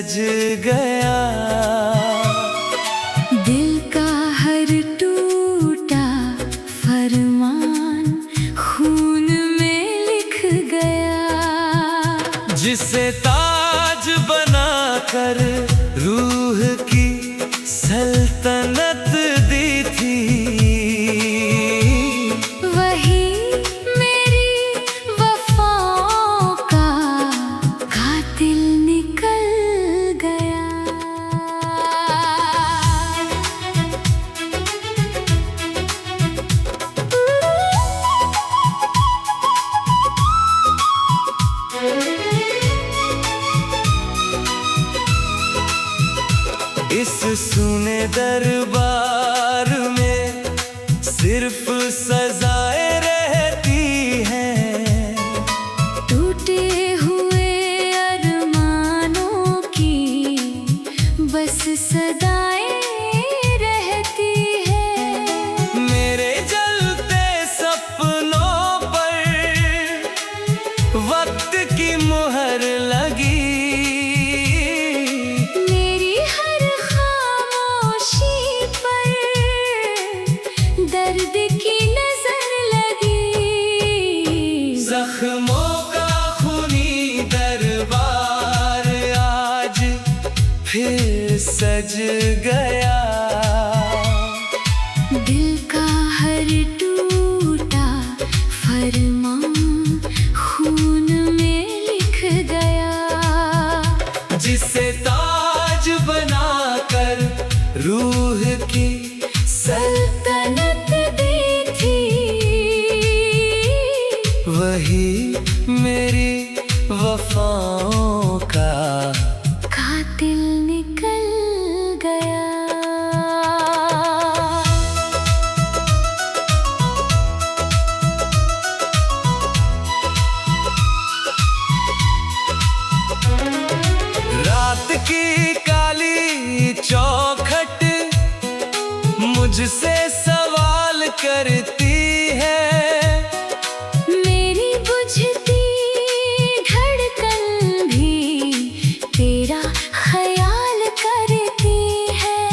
सज गया। दिल का हर टूटा फरमान खून में लिख गया। जिसे ताज बनाकर रूह की सल्तनत दी थी, वही मेरी वफाओं का कातिल निकल गया। इस सुने दरबार में सिर्फ सजाएं रहती हैं। टूटे हुए अरमानों की बस सदाएं रहती है। मेरे जलते सपनों पर वक्त की मुहर लगी। मेरी हर खामोशी पर दर्द की नजर लगी। जख्मों का खूनी दरबार आज फिर सज गया। दिल का हर टूटा फरमान खून में लिख गया। जिसे ताज बनाकर रूह की सल्तनत दी थी, वही मेरी वफाओं का कातिल निकल गया। रात की काली चौखट मुझसे सवाल करती है। मेरी बुझती धड़कन भी तेरा ख्याल करती है।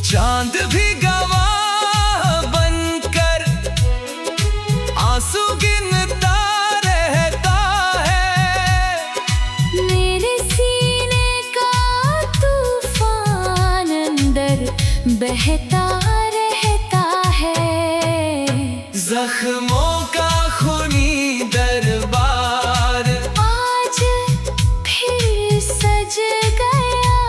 चांद भी गवाह बनकर आंसू गिनता रहता है। मेरे सीने का तूफान अंदर बहता रहता है। जख्मों का खूनी दरबार आज फिर सज गया।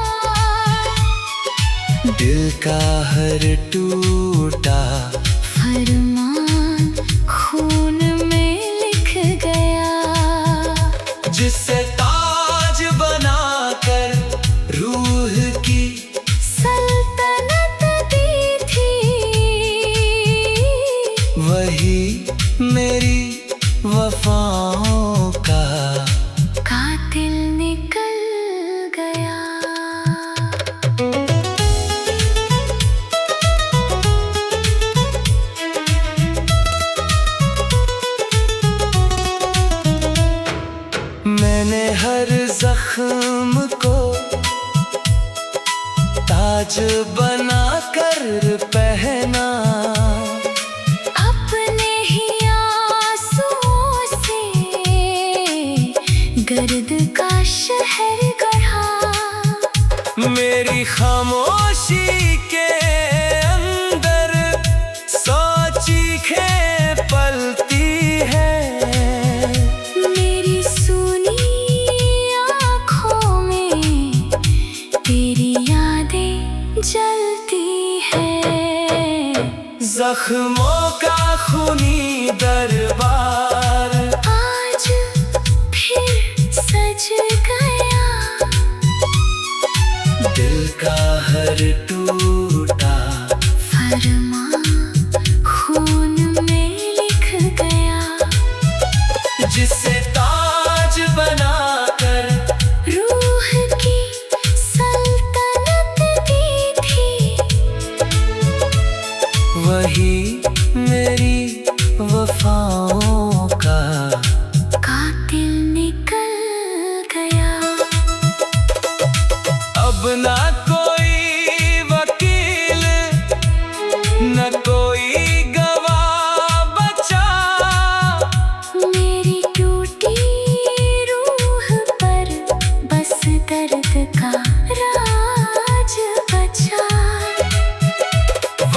दिल का हर टूटा फरमान खून में लिख गया। जिसे ताज बनाकर रूह की सल्तनत दी थी, वही मेरी वफाओं का कातिल निकल गया। मैंने हर जख्म को ताज बनाकर पहना। अपने ही आंसुओं से गर्द का शहर गढ़ा। मेरी खामोशी के अंदर सौ चीखें पलती है। मेरी सुनी आँखों में तेरी यादें जलती है। जख्मों का खूनी दरबार आज फिर सज गया। दिल का हर टूटा फरमान खून में लिख गया। जिसे ताज बनाकर रूह की सल्तनत दी थी, वही मेरी वफाओं का कातिल निकल गया। ना कोई वकील न कोई गवाह बचा। मेरी टूटी रूह पर बस दर्द का राज बचा।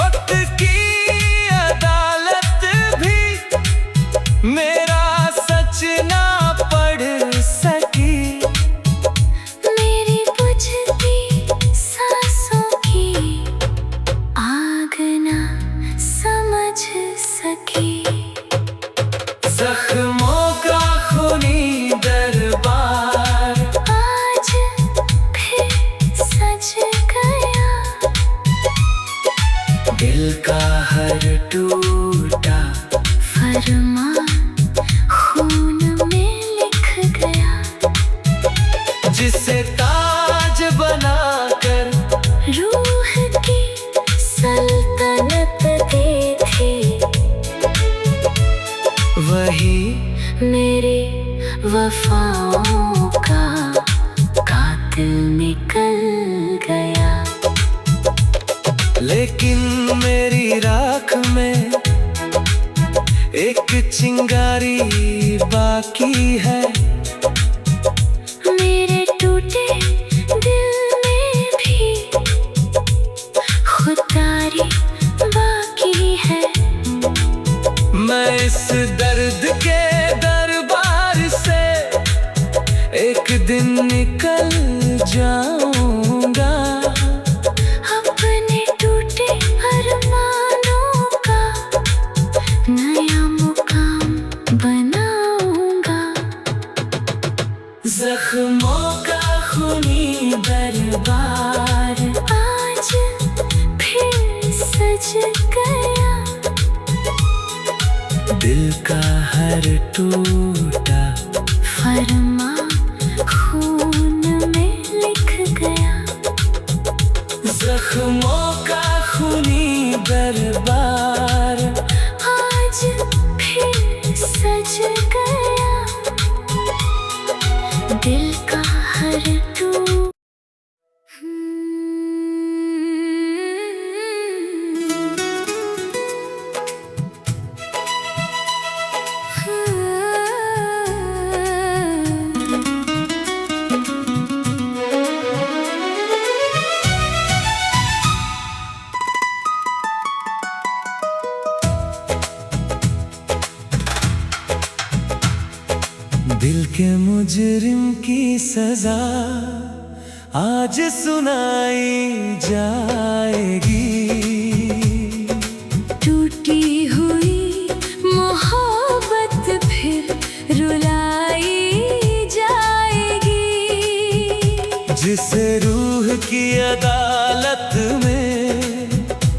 वक्त की अदालत भी मेरा सच ना पढ़ सकी। मेरी बुझती सांसों की आग ना समझ सकी। जख्मों का खूनी दरबार आज फिर सज गया। दिल का हर टूटा फरमान खून में लिख गया। जिसे ताज बनाकर रूह की सल्तनत दी थी, वही मेरे वफाओं का कातिल निकल गया। लेकिन मेरी राख में एक चिंगारी बाकी है। मेरे टूटे दिल में भी खुदारी बाकी है। मैं इस दर्द के दरबार से एक दिन निकल जाऊंगा। अपने टूटे अरमानों का नया मुकाम बनाऊंगा। जख्मों का खूनी दरबार आज फिर सज गया। दिल का हर टूटा फरमान खून में लिख गया। जख्मों का खूनी दरबार आज फिर सज गया। दिल का हर टूटा। दिल के मुजरिम की सजा आज सुनाई जाएगी। टूटी हुई मोहब्बत फिर रुलाई जाएगी। जिसे रूह की अदालत में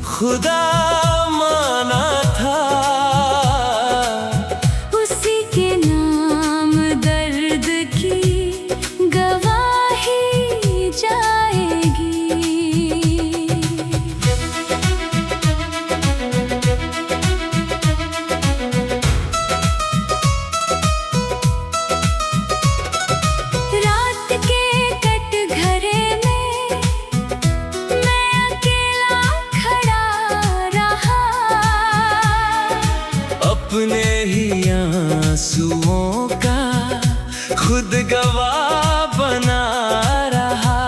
खुदा माना था, उसी के नाम दर्द की गवाही जाएगी। रात के कटघरे में मैं अकेला खड़ा रहा। अपने ही आंसुओं का खुद गवाह बना रहा।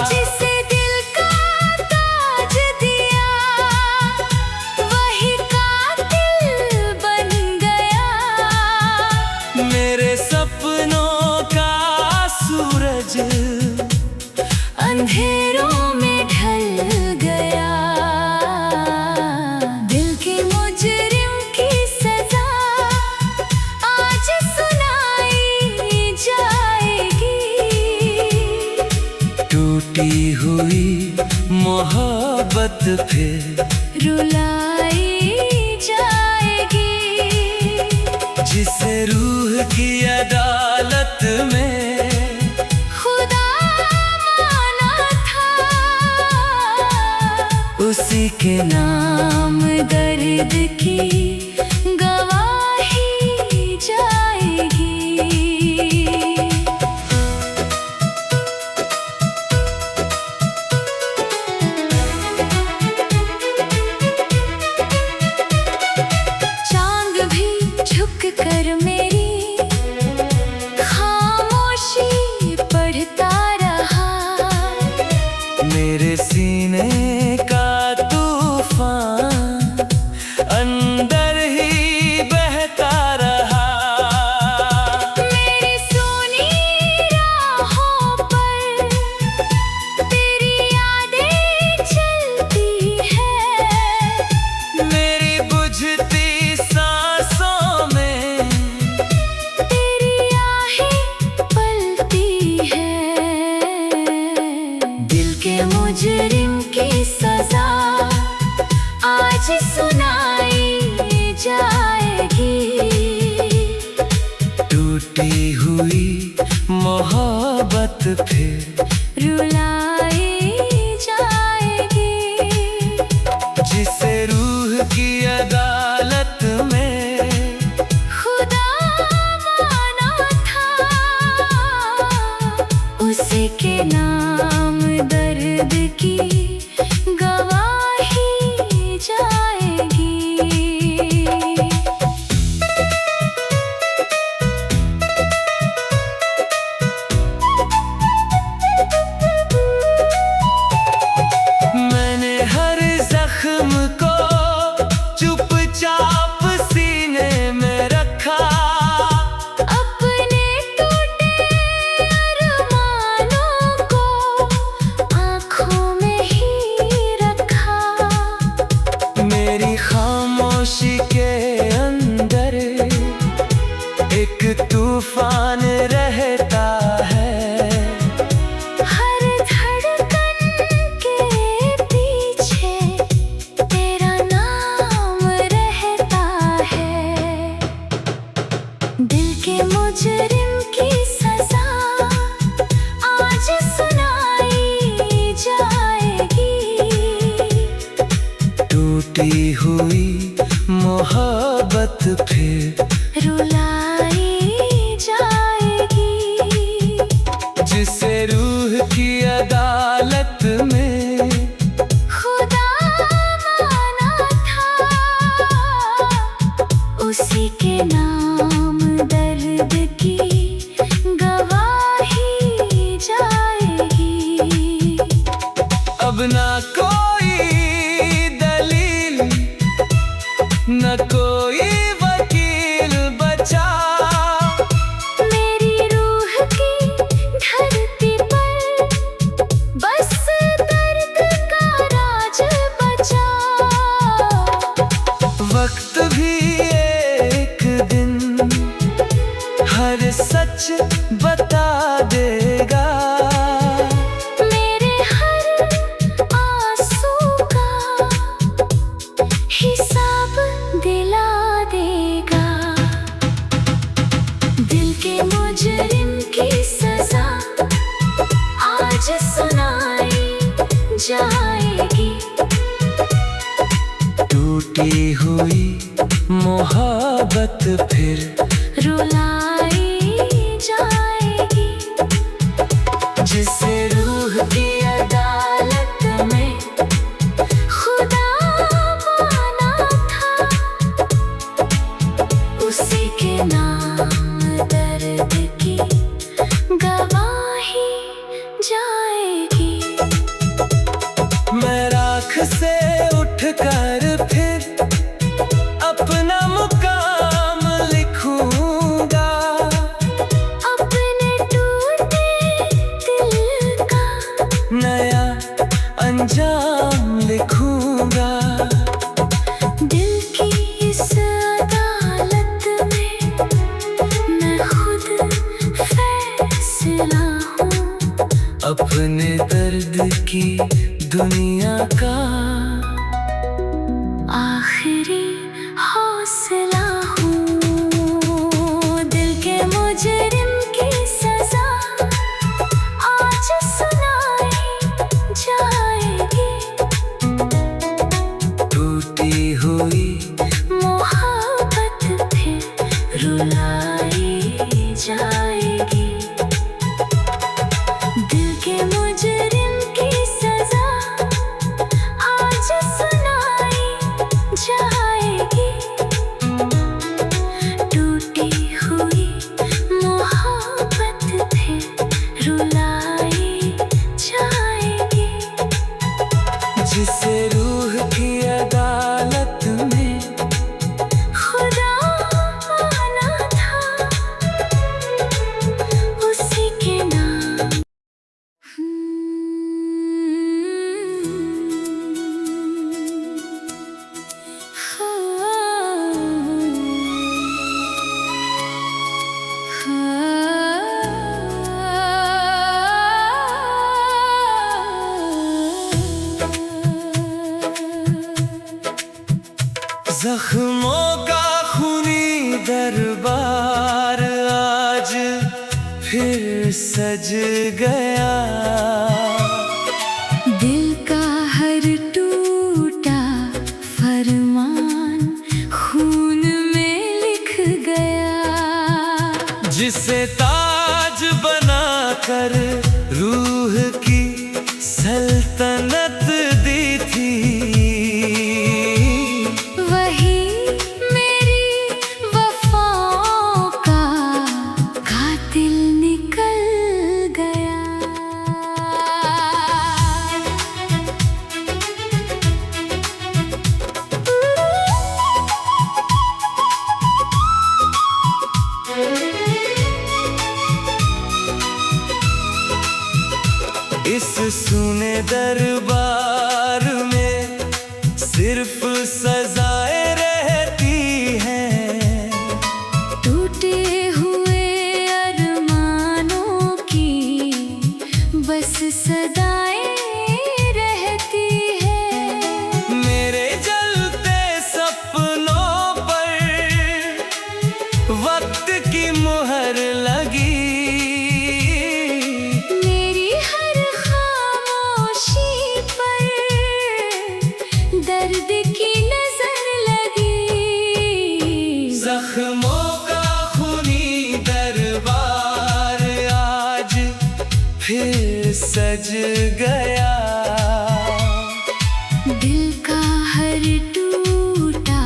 जिसे दिल का ताज दिया वही कातिल बन गया। मेरे सपनों का सूरज अंधेरों में ढल गया। दिल के मुजरिम की सजा आज सुनाई जाएगी। टूटी हुई मोहब्बत फिर रुलाई जाएगी। जिसे रूह की अदालत में खुदा माना था, उसी के नाम दर्द की गवाही जाएगी। मुजरिम की सजा आज सुनाई जाएगी। टूटी हुई मोहब्बत फिर रुलाई जाएगी। जिसे रूह की अदालत में खुदा माना था, उसी के नाम दर्द की गवाही जाएगी। मैंने हर जख्म को चुपचाप सीने में रखा। अपने टूटे अरमानों को आँखों में ही रखा। मेरी खामोशी के अंदर एक तूफान रहता है। हर धड़कन के पीछे तेरा नाम रहता है। दिल के मुजरिम की सजा आज सुनाई जाएगी। टूटी हुई मोहब्बत फिर रुलाई जाएगी। जिसे रूह की अदालत में खुदा माना था, उसी के नाम दर्द की गवाही जाएगी। अब ना कोई दलील न कोई वकील बचा। मेरी रूह की धरती पर बस दर्द का राज बचा। वक्त भी एक दिन हर सच बता देगा। मेरे हर आंसू का हिसाब दिला देगा। दिल के मुजरिम की सजा आज सुनाई जाएगी। टूटी हुई मोहब्बत फिर रुलाई जाएगी। जिसे रूह की अदालत में खुदा माना था, उसी के नाम दर्द की गवाही जाएगी। मैं राख से उठकर फिर अपना मुकाम लिखूंगा। अपने टूटे दिल का नया अंजाम लिखूंगा। दिल की इस अदालत में मैं खुद फैसला हूँ। अपने दर्द की दुनिया का आखिरी हौसला हूँ। दिल के मुजरिम की सजा आज सुनाई जाएगी। टूटी हुई मोहब्बत फिर रुलाई जाएगी। दिल के मुजरिम की सजा आज सुनाई जाएगी। सज गया। दिल का हर टूटा फरमान खून में लिख गया। जिसे ताज बनाकर रूह की सल्तनत दी थी, वही मेरी वफाओं का कातिल निकल गया। इस सुने दरबार में सिर्फ सजाएं रहती हैं। टूटे हुए अरमानों की बस सदाएं रहती है। मेरे जलते सपनों पर वक्त की मुहर लगी। दर्द की नजर लगी। जख्मों का खूनी दरबार आज फिर सज गया। दिल का हर टूटा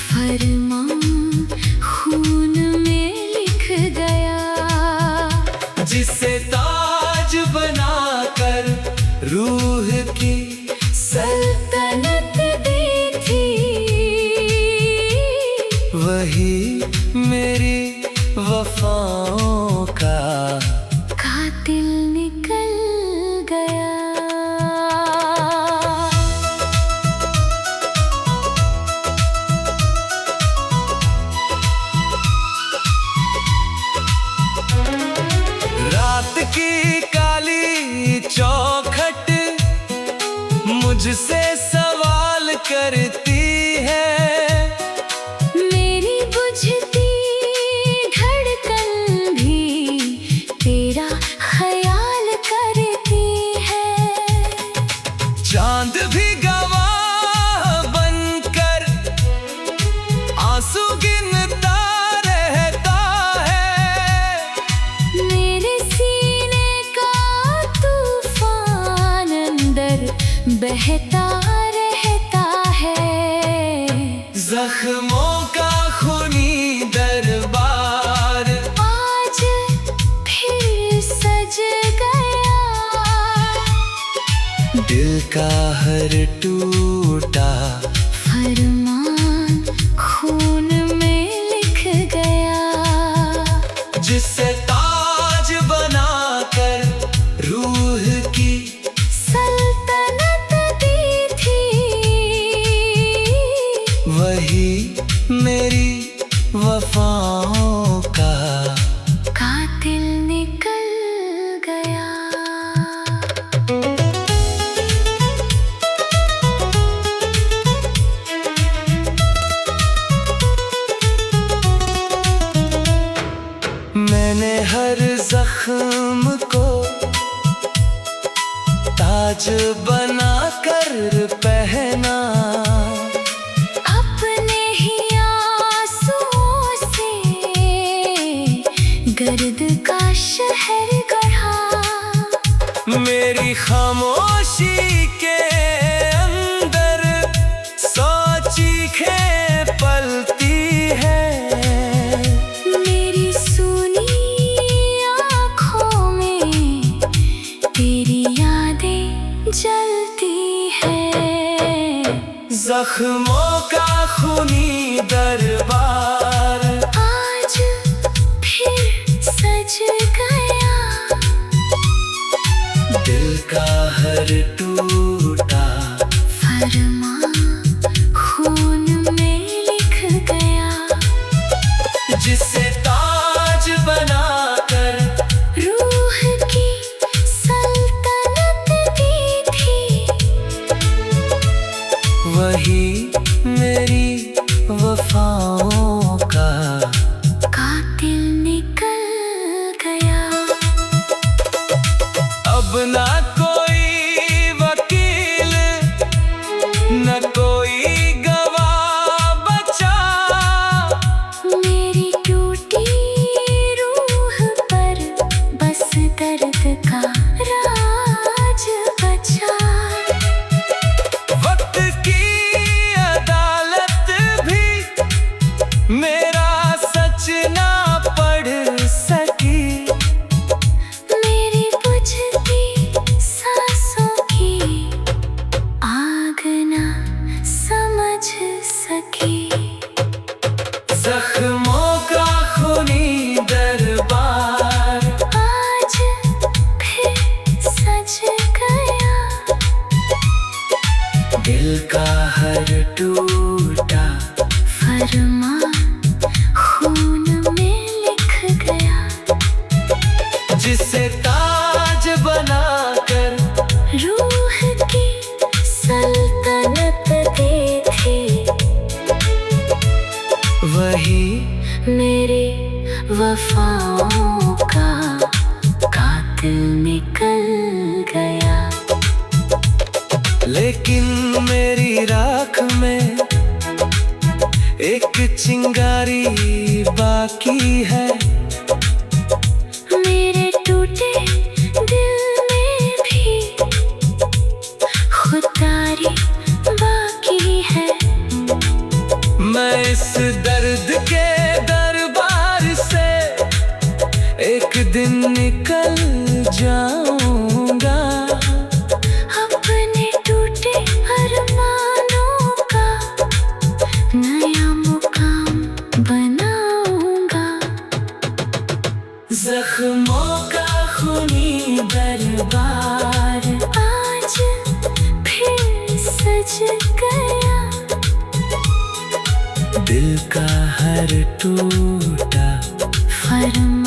फरमान खून में लिख गया। जिसे ताज बनाकर रूह की सल्तनत दी थी, वही मेरी वफाओं का कातिल निकल गया। रात की काली चौखट मुझसे सवाल करती है। मेरी बुझती धड़कन भी तेरा ख्याल करती है। चांद भी गवाह बनकर आंसू गिनता रहता है। मेरे सीने का तूफान अंदर बहता रहता है। जख्मों का खूनी दरबार आज फिर सज गया। दिल का हर टूटा फरमान खून में लिख गया। जिसे ताज बनाकर रूह की सल्तनत दी थी, वही मेरी वफाओं का कातिल निकल गया। मैंने हर जख्म को ताज बनाकर पहना। अपने ही आंसुओं से गर्द का शहर गढ़ा। मेरी खामोशी के अंदर सौ चीखें पलती है। मेरी सुनी आँखों में तेरी यादें जलती है। जख्मों का खूनी दरबार आज फिर सज गया। दिल का हर टूटा फरमान खून में लिख गया। जिसे ताज बनाकर रूह की सल्तनत दी थी, वही मेरी वफाओं का कातिल निकल गया। ना कोई वकील न कोई गवाह बचा। मेरी टूटी रूह पर बस दर्द का राज बचा। वक्त की अदालत भी मेरा सच ना पढ़ सकी। मेरी बुझती सांसों की आग ना समझ सकी। जख्मों का खूनी दरबार आज फिर सज गया। दिल का हर टूटा फरमान खून में लिख गया। जिसे ताज बनाकर रूह की सल्तनत दी थी, वही मेरी वफाओं का कातिल निकल गया। लेकिन मेरी राख में एक चिंगारी बाकी है। मेरे टूटे दिल में भी खुदारी बाकी है। मैं इस दर्द के दरबार से एक दिन निकल जाऊंगा। अपने टूटे अरमानों का नया मुकाम बनाऊंगा। जख्मों का खूनी दरबार आज फिर सज गया। दिल का हर टूटा फरमान